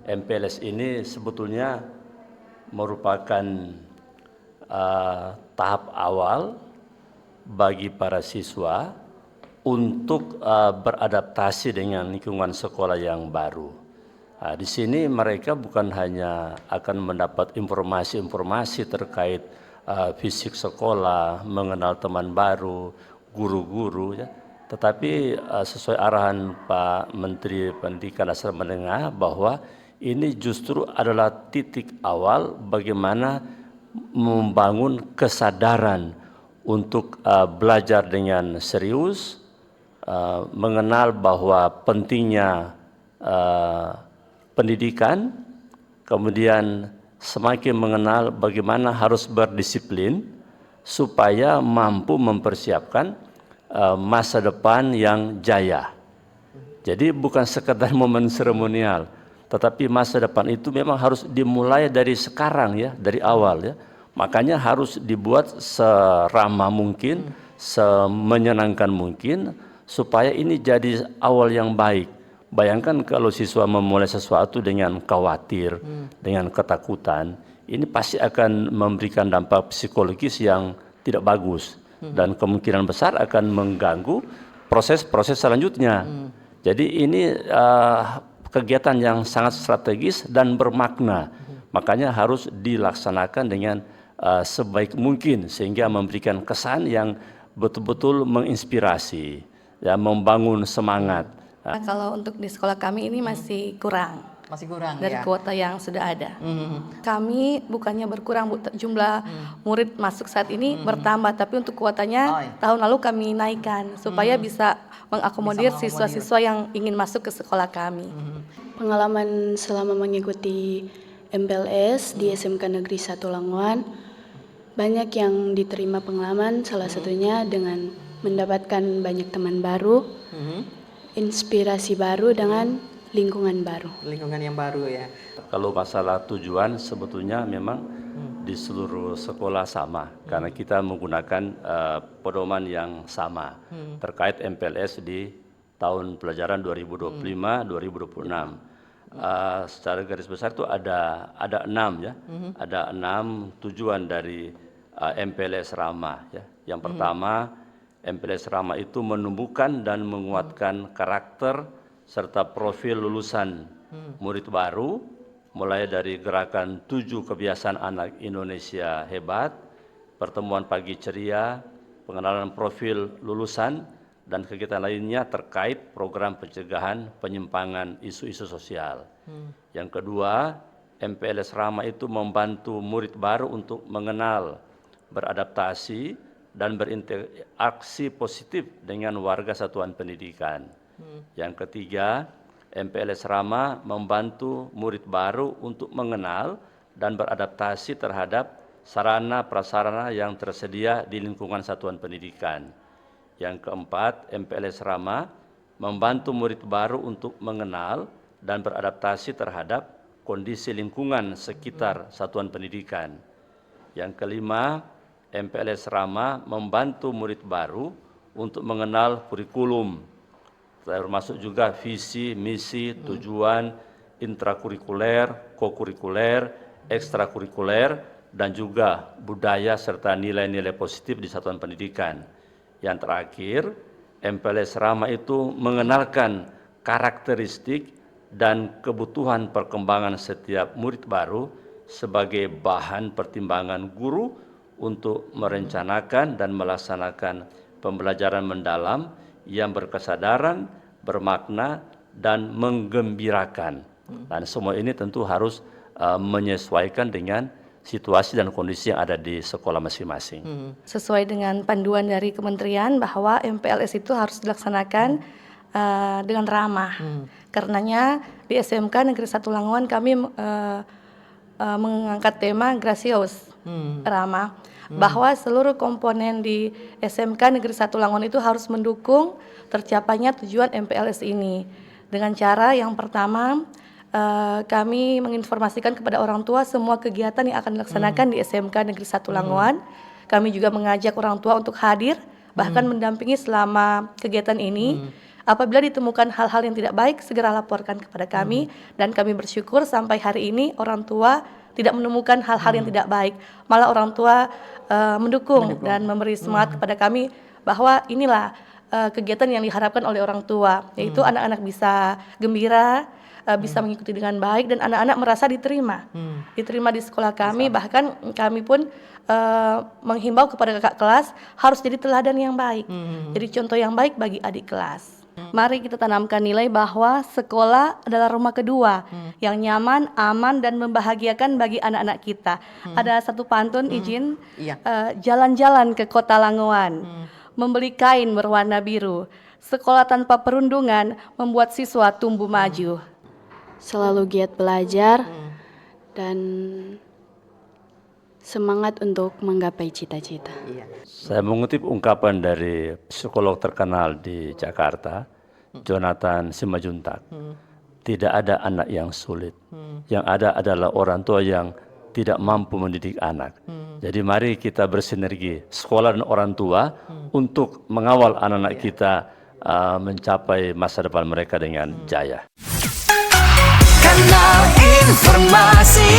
MPLS ini sebetulnya merupakan tahap awal bagi para siswa untuk beradaptasi dengan lingkungan sekolah yang baru. Di sini mereka bukan hanya akan mendapat informasi-informasi terkait fisik sekolah, mengenal teman baru, guru-guru, ya, tetapi sesuai arahan Pak Menteri Pendidikan Dasar Menengah bahwa ini justru adalah titik awal bagaimana membangun kesadaran untuk belajar dengan serius, mengenal bahwa pentingnya pendidikan, kemudian semakin mengenal bagaimana harus berdisiplin supaya mampu mempersiapkan masa depan yang jaya. Jadi bukan sekedar momen seremonial, tetapi masa depan itu memang harus dimulai dari sekarang ya, dari awal ya. Makanya harus dibuat seramah mungkin, semenyenangkan mungkin, supaya ini jadi awal yang baik. Bayangkan kalau siswa memulai sesuatu dengan khawatir, dengan ketakutan, ini pasti akan memberikan dampak psikologis yang tidak bagus. Dan kemungkinan besar akan mengganggu proses-proses selanjutnya. Jadi ini kegiatan yang sangat strategis dan bermakna. Makanya harus dilaksanakan dengan sebaik mungkin sehingga memberikan kesan yang betul-betul menginspirasi, ya, membangun semangat. Kalau untuk di sekolah kami ini masih kurang dari kuota yang sudah ada. Kami bukannya berkurang, Bu, jumlah murid masuk saat ini bertambah, tapi untuk kuotanya tahun lalu kami naikkan supaya bisa mengakomodir siswa-siswa yang ingin masuk ke sekolah kami. Pengalaman selama mengikuti MPLS di SMK Negeri 1 Languan, banyak yang diterima pengalaman, salah satunya dengan mendapatkan banyak teman baru, inspirasi baru dengan lingkungan baru. Lingkungan yang baru ya. Kalau masalah tujuan sebetulnya memang di seluruh sekolah sama, karena kita menggunakan pedoman yang sama terkait MPLS di tahun pelajaran 2025-2026. Secara garis besar itu ada 6 ya, ada 6 tujuan dari MPLS Ramah ya. Yang pertama, MPLS Ramah itu menumbuhkan dan menguatkan karakter serta profil lulusan murid baru, mulai dari gerakan 7 kebiasaan anak Indonesia hebat, pertemuan pagi ceria, pengenalan profil lulusan, dan kegiatan lainnya terkait program pencegahan penyimpangan isu-isu sosial. Yang kedua, MPLS Ramah itu membantu murid baru untuk mengenal, beradaptasi, dan berinteraksi positif dengan warga satuan pendidikan. Yang ketiga, MPLS Ramah membantu murid baru untuk mengenal dan beradaptasi terhadap sarana prasarana yang tersedia di lingkungan satuan pendidikan. Yang keempat, MPLS Ramah membantu murid baru untuk mengenal dan beradaptasi terhadap kondisi lingkungan sekitar satuan pendidikan. Yang kelima, MPLS Ramah membantu murid baru untuk mengenal kurikulum, termasuk juga visi, misi, tujuan, intrakurikuler, kokurikuler, ekstrakurikuler, dan juga budaya serta nilai-nilai positif di satuan pendidikan. Yang terakhir, MPLS Ramah itu mengenalkan karakteristik dan kebutuhan perkembangan setiap murid baru sebagai bahan pertimbangan guru untuk merencanakan dan melaksanakan pembelajaran mendalam yang berkesadaran, bermakna, dan menggembirakan. Dan semua ini tentu harus menyesuaikan dengan situasi dan kondisi yang ada di sekolah masing-masing. Sesuai dengan panduan dari kementerian bahwa MPLS itu harus dilaksanakan dengan ramah. Karenanya di SMK Negeri 1 Languan kami mengangkat tema Gracious, ramah. Bahwa seluruh komponen di SMK Negeri 1 Languan itu harus mendukung tercapainya tujuan MPLS ini. Dengan cara yang pertama, kami menginformasikan kepada orang tua semua kegiatan yang akan dilaksanakan di SMK Negeri 1 Languan. Kami juga mengajak orang tua untuk hadir, bahkan mendampingi selama kegiatan ini. Apabila ditemukan hal-hal yang tidak baik, segera laporkan kepada kami, dan kami bersyukur sampai hari ini orang tua tidak menemukan hal-hal yang tidak baik. Malah orang tua mendukung dan memberi semangat kepada kami bahwa inilah kegiatan yang diharapkan oleh orang tua, yaitu anak-anak bisa gembira, bisa mengikuti dengan baik, dan anak-anak merasa diterima di sekolah kami. Bahkan kami pun menghimbau kepada kakak kelas harus jadi teladan yang baik, jadi contoh yang baik bagi adik kelas. Mari kita tanamkan nilai bahwa sekolah adalah rumah kedua yang nyaman, aman, dan membahagiakan bagi anak-anak kita. Ada satu pantun, izin, jalan-jalan ke kota Langoan, membeli kain berwarna biru, sekolah tanpa perundungan membuat siswa tumbuh maju. Selalu giat belajar dan semangat untuk menggapai cita-cita. Saya mengutip ungkapan dari psikolog terkenal di Jakarta, Jonathan Simajuntak. Tidak ada anak yang sulit. Yang ada adalah orang tua yang tidak mampu mendidik anak. Jadi mari kita bersinergi, sekolah dan orang tua, untuk mengawal anak-anak kita mencapai masa depan mereka dengan jaya. Kanal Informasi